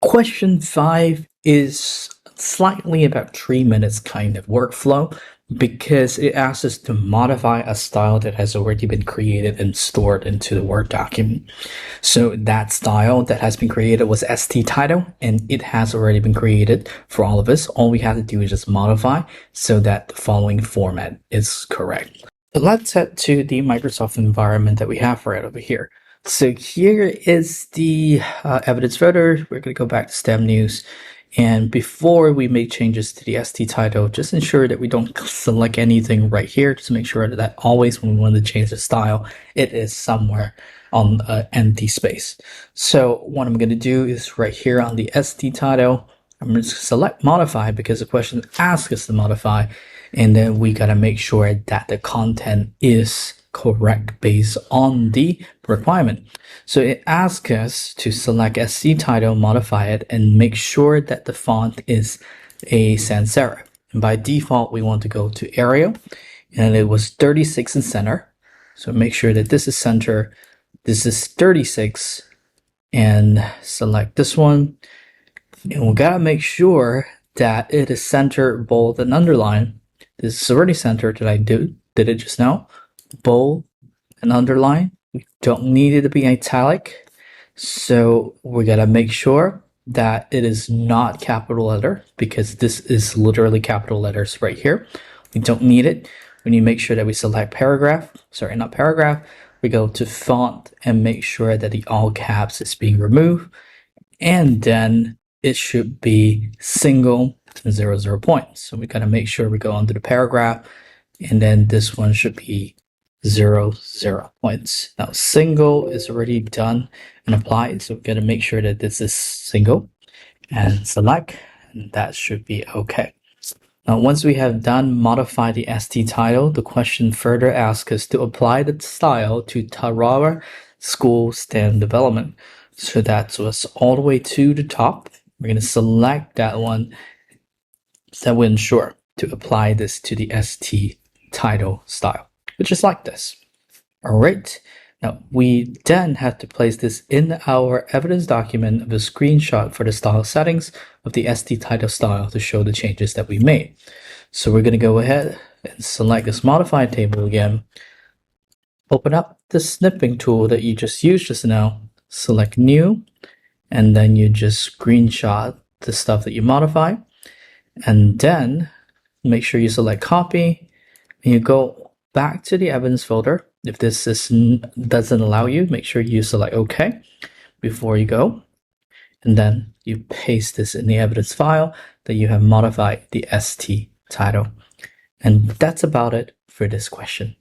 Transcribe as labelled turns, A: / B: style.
A: Question 5 is slightly about 3 minutes kind of workflow because it asks us to modify a style that has already been created and stored into the Word document. So that style that has been created was ST-title, and it has already been created for all of us. All we have to do is just modify so that the following format is correct. So let's head to the Microsoft environment that we have right over here. So here is the evidence folder. We're going to go back to STEM News. And before we make changes to the ST-title, just ensure that we don't select anything right here. Just make sure that always when we want to change the style, it is somewhere on empty space. So what I'm going to do is right here on the ST-title, I'm going to select modify because the question asks us to modify. And then we got to make sure that the content is correct based on the requirement. So it asks us to select ST-title, modify it, and make sure that the font is a sans serif. And by default, we want to go to Arial, and it was 36 in center. So make sure that this is center. This is 36, and select this one. And we gotta make sure that it is center, bold, and underline. This is already centered. Did it just now? Bold and underline. We don't need it to be italic, so we gotta make sure that it is not capital letter because this is literally capital letters right here. We don't need it. We need to make sure that we select paragraph. Sorry, not paragraph. We go to font and make sure that the all caps is being removed, and then it should be single and 0 points. So we gotta make sure we go under the paragraph, and then this one should be 0 points. Now single is already done and applied, so we're going to make sure that this is single and select, and that should be okay. Now once we have done modify the ST-title, the question further asks us to apply the style to Tarawa School STEM development. So that was all the way to the top. We're going to select that one that will ensure to apply this to the ST-title style, which is like this. All right. Now we then have to place this in our evidence document of a screenshot for the style settings of the ST-title style to show the changes that we made. So we're going to go ahead and select this modified table again. Open up the snipping tool that you just used just now. Select new, and then you just screenshot the stuff that you modify, and then make sure you select copy, and you go back to the evidence folder. If this doesn't allow you, make sure you select OK before you go, and then you paste this in the evidence file that you have modified the ST-title. And that's about it for this question.